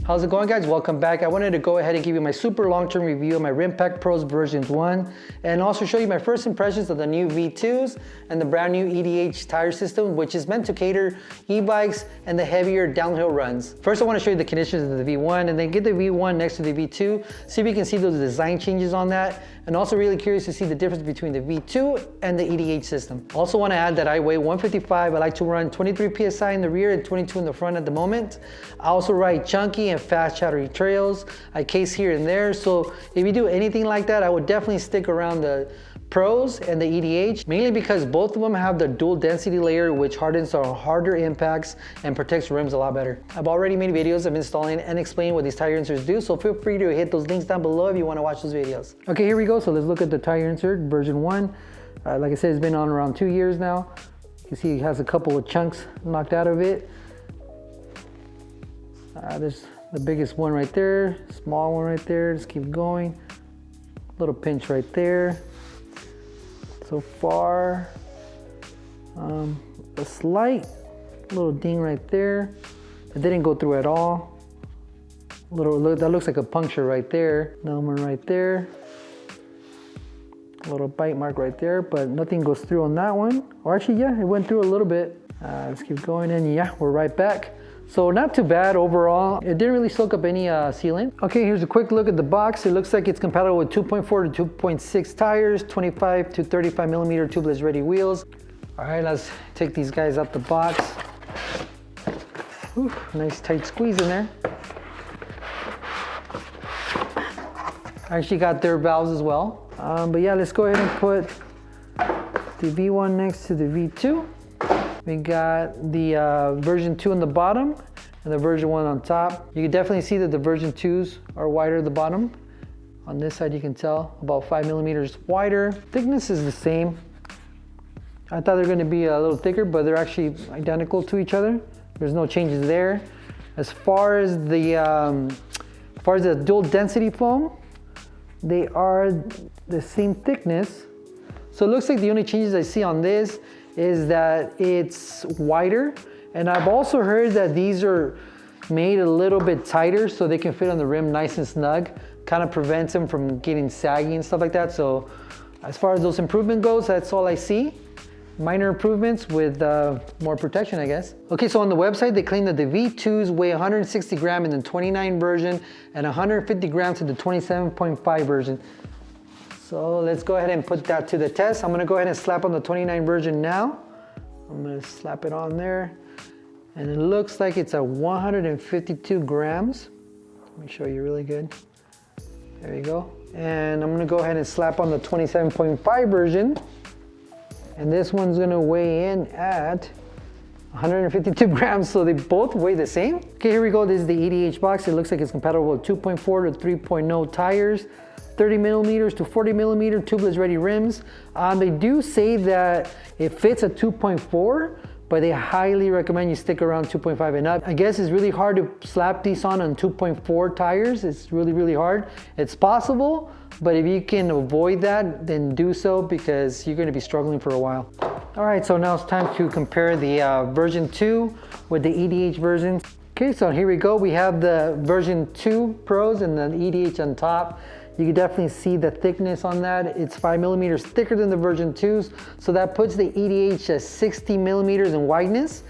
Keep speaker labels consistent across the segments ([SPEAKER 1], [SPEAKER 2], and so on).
[SPEAKER 1] How's it going, guys? Welcome back. I wanted to go ahead and give you my super long-term review of my RIMPACT Pros version 1 and also show you my first impressions of the new V2s and the brand new EDH tire system, which is meant to cater e-bikes and the heavier downhill runs. First, I want to show you the conditions of the V1 and then get the V1 next to the V2, see if you can see those design changes on that, and also really curious to see the difference between the V2 and the EDH system. Also want to add that I weigh 155. I like to run 23 PSI in the rear and 22 in the front at the moment. I also ride chunky and fast chattery trails. I case here and there. So if you do anything like that, I would definitely stick around the Pros and the EDH, mainly because both of them have the dual density layer, which hardens on harder impacts and protects rims a lot better. I've already made videos of installing and explaining what these tire inserts do, so feel free to hit those links down below if you want to watch those videos. Okay, here we go. So let's look at the tire insert version 1. Like I said, it's been on around 2 years now. You can see it has a couple of chunks knocked out of it. There's the biggest one right there, small one right there. Just keep going. Little pinch right there. So far, a slight little ding right there. It didn't go through at all. That looks like a puncture right there. Another one right there. A little bite mark right there, but nothing goes through on that one. Or actually, yeah, it went through a little bit. Let's keep going, and yeah, we're right back. So not too bad overall. It didn't really soak up any sealant. Okay, here's a quick look at the box. It looks like it's compatible with 2.4 to 2.6 tires, 25 to 35 millimeter tubeless ready wheels. All right, let's take these guys out the box. Whew, nice tight squeeze in there. I actually got their valves as well. But yeah, let's go ahead and put the V1 next to the V2. We got the version 2 on the bottom and the version 1 on top. You can definitely see that the version 2s are wider at the bottom. On this side, you can tell about 5 millimeters wider. Thickness is the same. I thought they're going to be a little thicker, but they're actually identical to each other. There's no changes there. As far as the dual density foam, they are the same thickness. So it looks like the only changes I see on this is that it's wider, and I've also heard that these are made a little bit tighter so they can fit on the rim nice and snug, kind of prevents them from getting saggy and stuff like that. So as far as those improvement goes, that's all I see. Minor improvements with more protection, I guess. Okay, so on the website, they claim that the V2s weigh 160 grams in the 29 version and 150 grams in the 27.5 version. So let's go ahead and put that to the test. I'm gonna go ahead and slap on the 29 version now. I'm gonna slap it on there. And it looks like it's at 152 grams. Let me show you really good. There you go. And I'm gonna go ahead and slap on the 27.5 version. And this one's gonna weigh in at 152 grams, so they both weigh the same. Okay, here we go. This is the EDH box. It looks like it's compatible with 2.4 to 3.0 tires. 30 millimeters to 40 millimeter tubeless ready rims. They do say that it fits at 2.4, but they highly recommend you stick around 2.5 and up. I guess it's really hard to slap these on 2.4 tires. It's really, really hard. It's possible, but if you can avoid that, then do so because you're gonna be struggling for a while. All right, so now it's time to compare the version 2 with the EDH version. Okay, so here we go. We have the version 2 Pros and the EDH on top. You can definitely see the thickness on that. It's 5 millimeters thicker than the version 2s. So that puts the EDH at 60 millimeters in wideness.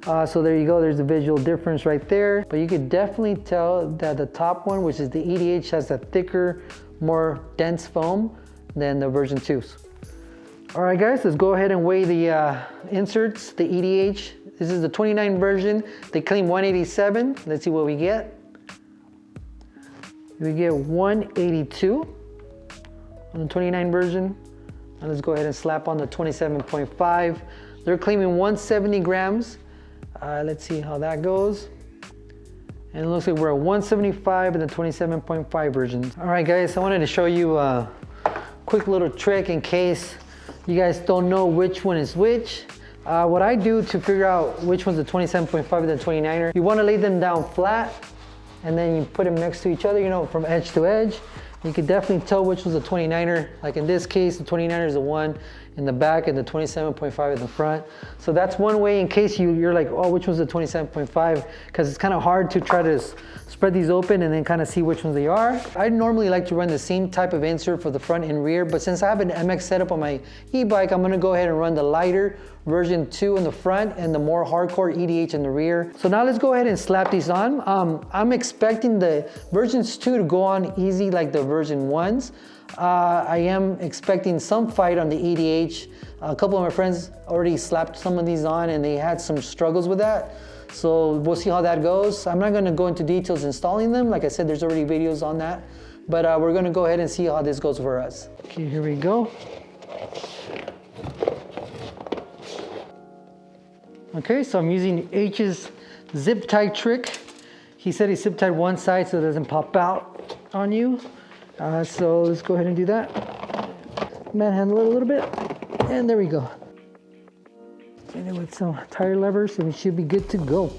[SPEAKER 1] So there you go, there's the visual difference right there. But you could definitely tell that the top one, which is the EDH, has a thicker, more dense foam than the version 2s. All right guys, let's go ahead and weigh the inserts, the EDH. This is the 29 version. They claim 187. Let's see what we get. We get 182 on the 29 version. And let's go ahead and slap on the 27.5. They're claiming 170 grams. Let's see how that goes. And it looks like we're at 175 in the 27.5 version. All right guys, I wanted to show you a quick little trick in case you guys don't know which one is which. What I do to figure out which one's the 27.5 and the 29er, you want to lay them down flat and then you put them next to each other, you know, from edge to edge. You could definitely tell which was a 29er. Like in this case, the 29er is the one in the back and the 27.5 in the front. So that's one way in case you're like, oh, which one's the 27.5? Because it's kind of hard to try to spread these open and then kind of see which ones they are. I normally like to run the same type of insert for the front and rear, but since I have an MX setup on my e-bike, I'm gonna go ahead and run the lighter version 2 in the front and the more hardcore EDH in the rear. So now let's go ahead and slap these on. I'm expecting the versions 2 to go on easy like the version 1s. I am expecting some fight on the EDH. A couple of my friends already slapped some of these on and they had some struggles with that. So we'll see how that goes. I'm not gonna go into details installing them. Like I said, there's already videos on that. But we're gonna go ahead and see how this goes for us. Okay, here we go. Okay, so I'm using H's zip tie trick. He said he zip tied one side so it doesn't pop out on you. So let's go ahead and do that. Manhandle it a little bit, and there we go. And with some tire levers, and we should be good to go.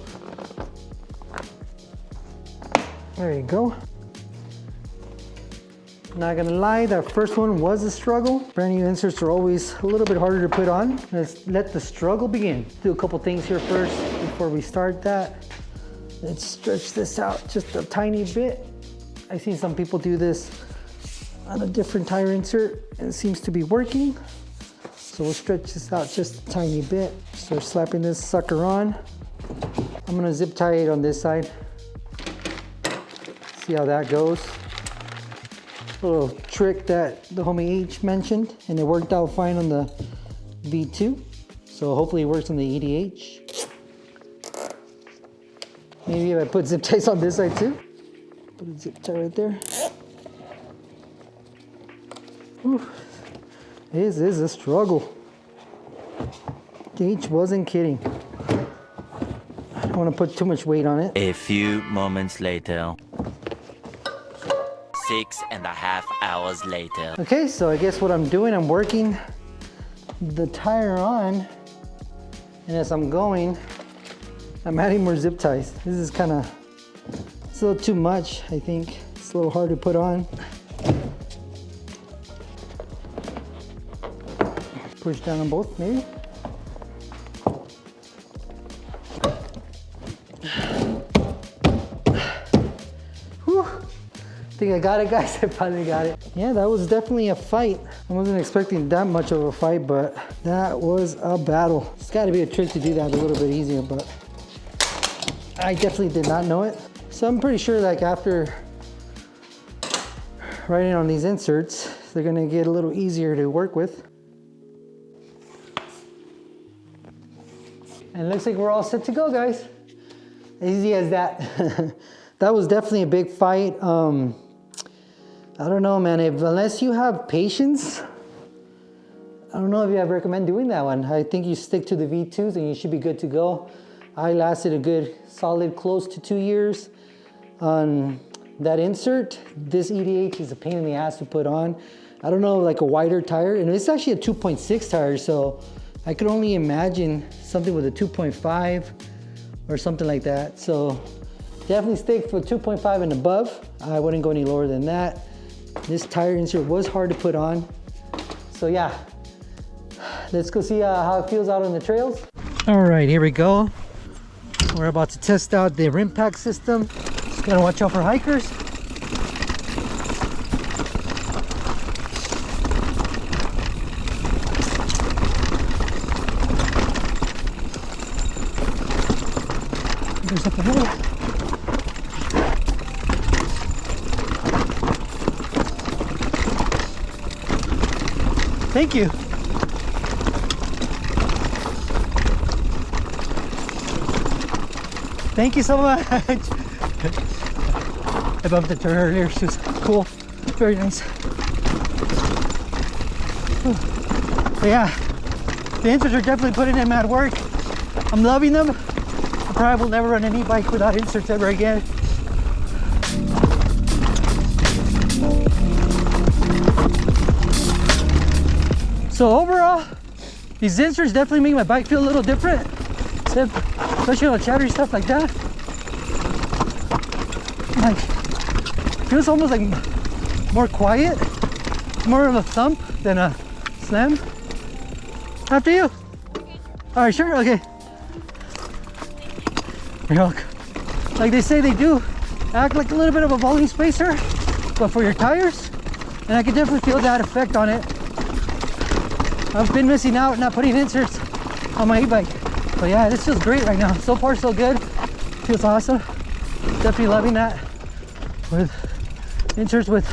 [SPEAKER 1] There you go. Not gonna lie, that first one was a struggle. Brand new inserts are always a little bit harder to put on. Let's let the struggle begin. Do a couple things here first before we start that. Let's stretch this out just a tiny bit. I've seen some people do this on a different tire insert and it seems to be working. So we'll stretch this out just a tiny bit. Start slapping this sucker on. I'm gonna zip tie it on this side. See how that goes. A little trick that the homie H mentioned, and it worked out fine on the V2. So hopefully it works on the EDH. Maybe if I put zip ties on this side too. Put a zip tie right there. Whew. This is a struggle. H wasn't kidding. I don't want to put too much weight on it.
[SPEAKER 2] A few moments later. 6.5 hours later.
[SPEAKER 1] Okay, so I guess what I'm doing, I'm working the tire on, and as I'm going, I'm adding more zip ties. This is kind of, it's a little too much, I think. It's a little hard to put on. Push down on both, maybe. Whew. I think I got it, guys. I finally got it. Yeah, that was definitely a fight. I wasn't expecting that much of a fight, but that was a battle. It's got to be a trick to do that a little bit easier, but I definitely did not know it. So I'm pretty sure like after writing on these inserts, they're gonna get a little easier to work with. And it looks like we're all set to go, guys. Easy as that. That was definitely a big fight. I don't know, man, unless you have patience, I don't know if I recommend doing that one. I think you stick to the V2s and you should be good to go. I lasted a good solid close to 2 years on that insert. This EDH is a pain in the ass to put on. I don't know, like a wider tire, and it's actually a 2.6 tire, so I could only imagine something with a 2.5 or something like that. So definitely stick for 2.5 and above. I wouldn't go any lower than that. This tire insert was hard to put on. So yeah, let's go see how it feels out on the trails. All right, here we go. We're about to test out the Rimpact system. Just gotta watch out for hikers. There's up ahead. Thank you. Thank you so much. I bumped into her earlier. She was cool. Very nice. But yeah, the inserts are definitely putting in mad work. I'm loving them. I probably will never run an e-bike without inserts ever again. So overall, these inserts definitely make my bike feel a little different, especially on chattery stuff like that. Like, feels almost like more quiet, more of a thump than a slam. After you. All right, sure, okay. You're welcome. Like they say, they do act like a little bit of a volume spacer, but for your tires, and I can definitely feel that effect on it. I've been missing out not putting inserts on my e-bike. But yeah, this feels great right now. So far, so good. Feels awesome. Definitely loving that. With inserts with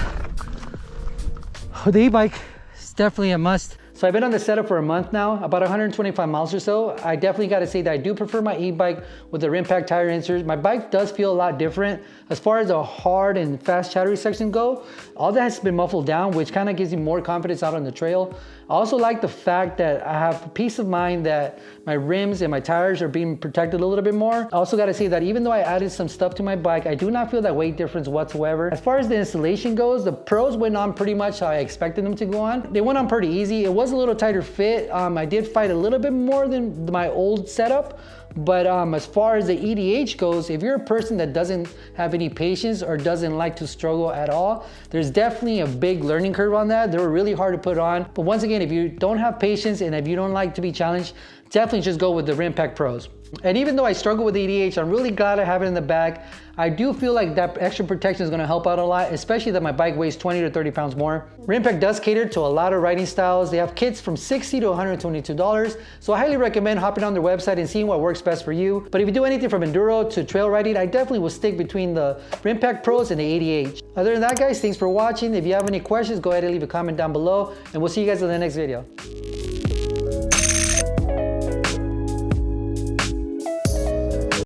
[SPEAKER 1] the e-bike, it's definitely a must. So I've been on the setup for a month now, about 125 miles or so. I definitely got to say that I do prefer my e-bike with the Rimpact tire inserts. My bike does feel a lot different. As far as the hard and fast chattery section go, all that has been muffled down, which kind of gives you more confidence out on the trail. I also like the fact that I have peace of mind that my rims and my tires are being protected a little bit more. I also got to say that even though I added some stuff to my bike, I do not feel that weight difference whatsoever. As far as the installation goes, the Pros went on pretty much how I expected them to go on. They went on pretty easy. It was a little tighter fit. I did fight a little bit more than my old setup. But as far as the EDH goes, if you're a person that doesn't have any patience or doesn't like to struggle at all, there's definitely a big learning curve on that. They were really hard to put on. But once again, if you don't have patience and if you don't like to be challenged, definitely just go with the Rimpact Pros. And even though I struggle with the EDH, I'm really glad I have it in the back. I do feel like that extra protection is gonna help out a lot, especially that my bike weighs 20 to 30 pounds more. Rimpact does cater to a lot of riding styles. They have kits from $60 to $122. So I highly recommend hopping on their website and seeing what works best for you. But if you do anything from enduro to trail riding, I definitely will stick between the Rimpact Pros and the EDH. Other than that, guys, thanks for watching. If you have any questions, go ahead and leave a comment down below, and we'll see you guys in the next video.